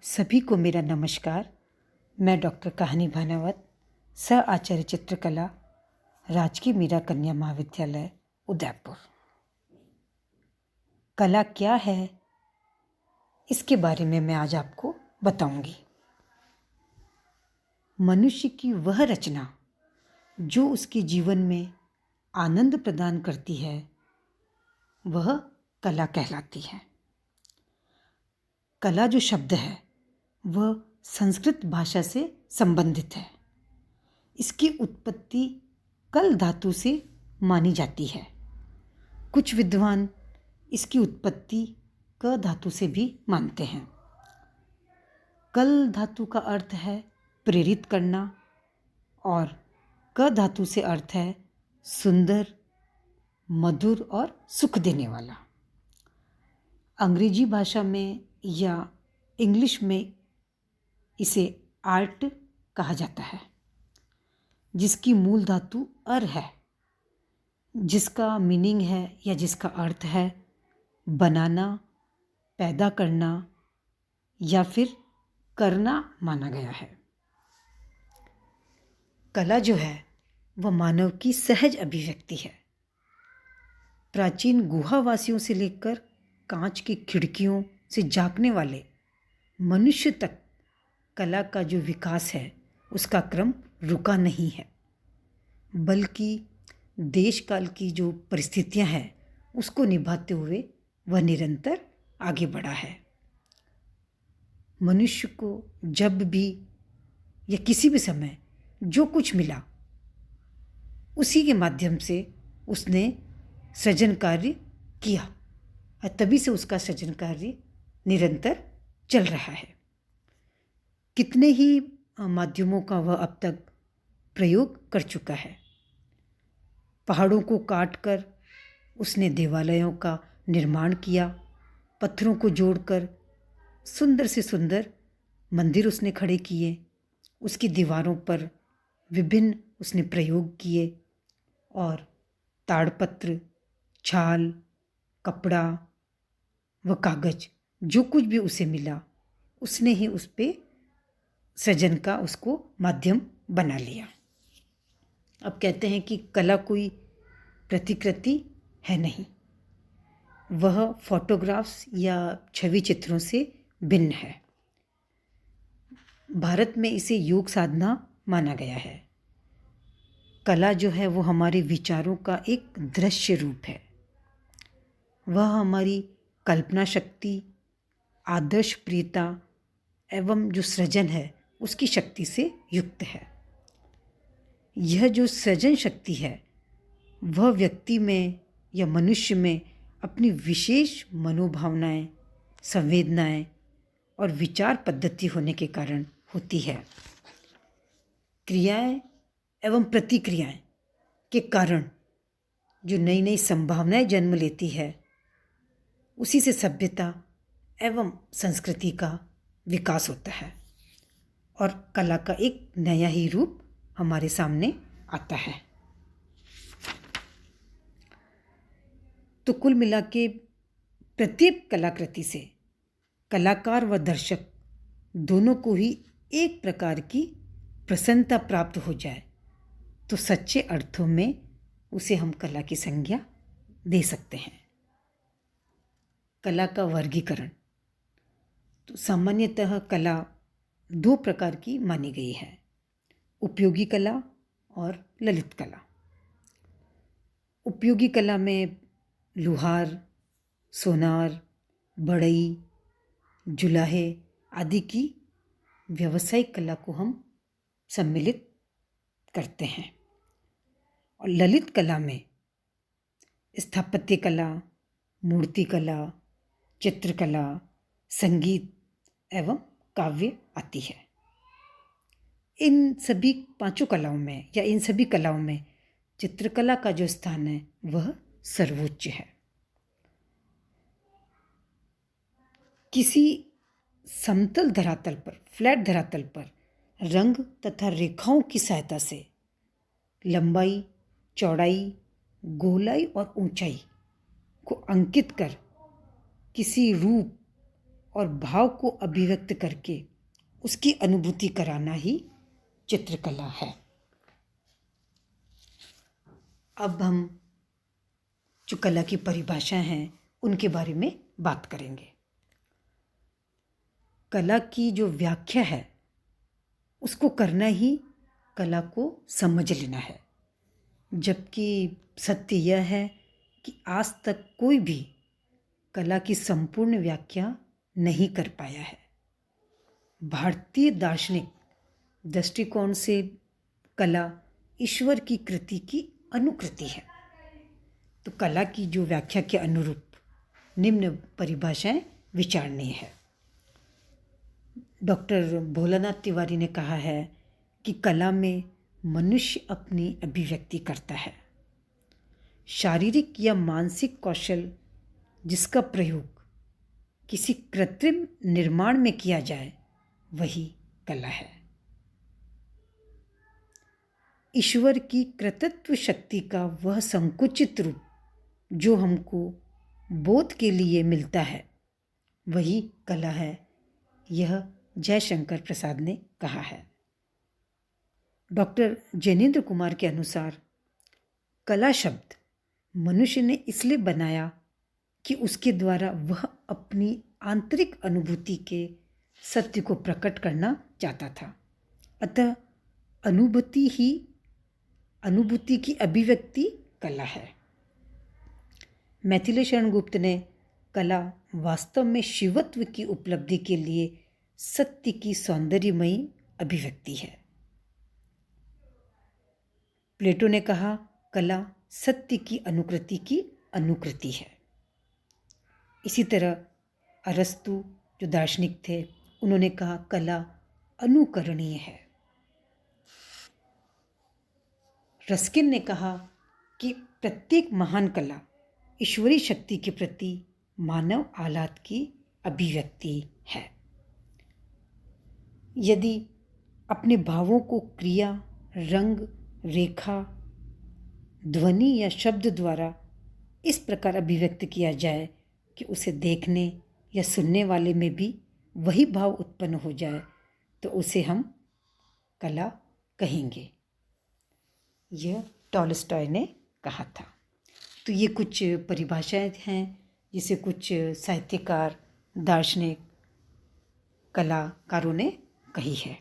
सभी को मेरा नमस्कार। मैं डॉक्टर कहानी भानावत, सह आचार्य चित्रकला, राजकीय मीरा कन्या महाविद्यालय उदयपुर। कला क्या है, इसके बारे में मैं आज आपको बताऊंगी। मनुष्य की वह रचना जो उसके जीवन में आनंद प्रदान करती है, वह कला कहलाती है। कला जो शब्द है वह संस्कृत भाषा से संबंधित है। इसकी उत्पत्ति कल धातु से मानी जाती है। कुछ विद्वान इसकी उत्पत्ति क धातु से भी मानते हैं। कल धातु का अर्थ है प्रेरित करना और क धातु से अर्थ है सुंदर, मधुर और सुख देने वाला। अंग्रेजी भाषा में या इंग्लिश में इसे आर्ट कहा जाता है, जिसकी मूल धातु अर है, जिसका मीनिंग है या जिसका अर्थ है बनाना, पैदा करना या फिर करना माना गया है। कला जो है वह मानव की सहज अभिव्यक्ति है। प्राचीन गुहावासियों से लेकर कांच की खिड़कियों से झांकने वाले मनुष्य तक कला का जो विकास है उसका क्रम रुका नहीं है, बल्कि देश काल की जो परिस्थितियां हैं उसको निभाते हुए वह निरंतर आगे बढ़ा है। मनुष्य को जब भी या किसी भी समय जो कुछ मिला उसी के माध्यम से उसने सृजन कार्य किया और तभी से उसका सृजन कार्य निरंतर चल रहा है। कितने ही माध्यमों का वह अब तक प्रयोग कर चुका है। पहाड़ों को काटकर उसने देवालयों का निर्माण किया, पत्थरों को जोड़कर सुंदर से सुंदर मंदिर उसने खड़े किए, उसकी दीवारों पर विभिन्न उसने प्रयोग किए और ताड़पत्र, छाल, कपड़ा व कागज जो कुछ भी उसे मिला उसने ही उस पे सृजन का उसको माध्यम बना लिया। अब कहते हैं कि कला कोई प्रतिकृति है नहीं, वह फोटोग्राफ्स या छवि चित्रों से भिन्न है। भारत में इसे योग साधना माना गया है। कला जो है वो हमारे विचारों का एक दृश्य रूप है। वह हमारी कल्पना शक्ति, आदर्श प्रियता एवं जो सृजन है उसकी शक्ति से युक्त है। यह जो सृजन शक्ति है वह व्यक्ति में या मनुष्य में अपनी विशेष मनोभावनाएं, संवेदनाएं और विचार पद्धति होने के कारण होती है। क्रियाएं एवं प्रतिक्रियाएं के कारण जो नई नई संभावनाएं जन्म लेती है, उसी से सभ्यता एवं संस्कृति का विकास होता है और कला का एक नया ही रूप हमारे सामने आता है। तो कुल मिला के प्रत्येक कलाकृति से कलाकार व दर्शक दोनों को ही एक प्रकार की प्रसन्नता प्राप्त हो जाए तो सच्चे अर्थों में उसे हम कला की संज्ञा दे सकते हैं। कला का वर्गीकरण तो सामान्यतः कला दो प्रकार की मानी गई है, उपयोगी कला और ललित कला। उपयोगी कला में लुहार, सोनार, बढ़ई, जुलाहे आदि की व्यावसायिक कला को हम सम्मिलित करते हैं। और ललित कला में स्थापत्य कला, मूर्ति कला, चित्रकला, संगीत एवं काव्य आती है। इन सभी पांचों कलाओं में या इन सभी कलाओं में चित्रकला का जो स्थान है वह सर्वोच्च है। किसी समतल धरातल पर, फ्लैट धरातल पर रंग तथा रेखाओं की सहायता से लंबाई, चौड़ाई, गोलाई और ऊंचाई को अंकित कर किसी रूप और भाव को अभिव्यक्त करके उसकी अनुभूति कराना ही चित्रकला है। अब हम जो कला की परिभाषा हैं उनके बारे में बात करेंगे। कला की जो व्याख्या है उसको करना ही कला को समझ लेना है, जबकि सत्य यह है कि आज तक कोई भी कला की संपूर्ण व्याख्या नहीं कर पाया है। भारतीय दार्शनिक दृष्टिकोण से कला ईश्वर की कृति की अनुकृति है। तो कला की जो व्याख्या के अनुरूप निम्न परिभाषाएं विचारणीय है। डॉक्टर भोलानाथ तिवारी ने कहा है कि कला में मनुष्य अपनी अभिव्यक्ति करता है। शारीरिक या मानसिक कौशल जिसका प्रयोग किसी कृत्रिम निर्माण में किया जाए वही कला है। ईश्वर की कृतत्व शक्ति का वह संकुचित रूप जो हमको बोध के लिए मिलता है वही कला है, यह जयशंकर प्रसाद ने कहा है। डॉक्टर जैनेन्द्र कुमार के अनुसार कला शब्द मनुष्य ने इसलिए बनाया कि उसके द्वारा वह अपनी आंतरिक अनुभूति के सत्य को प्रकट करना चाहता था। अतः अनुभूति की अभिव्यक्ति कला है। मैथिली शरण गुप्त ने कला वास्तव में शिवत्व की उपलब्धि के लिए सत्य की सौंदर्यमयी अभिव्यक्ति है। प्लेटो ने कहा कला सत्य की अनुकृति है। इसी तरह अरस्तु जो दार्शनिक थे उन्होंने कहा कला अनुकरणीय है। रस्किन ने कहा कि प्रत्येक महान कला ईश्वरीय शक्ति के प्रति मानव आह्लाद की अभिव्यक्ति है। यदि अपने भावों को क्रिया, रंग, रेखा, ध्वनि या शब्द द्वारा इस प्रकार अभिव्यक्त किया जाए कि उसे देखने या सुनने वाले में भी वही भाव उत्पन्न हो जाए तो उसे हम कला कहेंगे। यह टॉलस्टॉय ने कहा था। तो ये कुछ परिभाषाएं हैं जिसे कुछ साहित्यकार, दार्शनिक, कलाकारों ने कही है।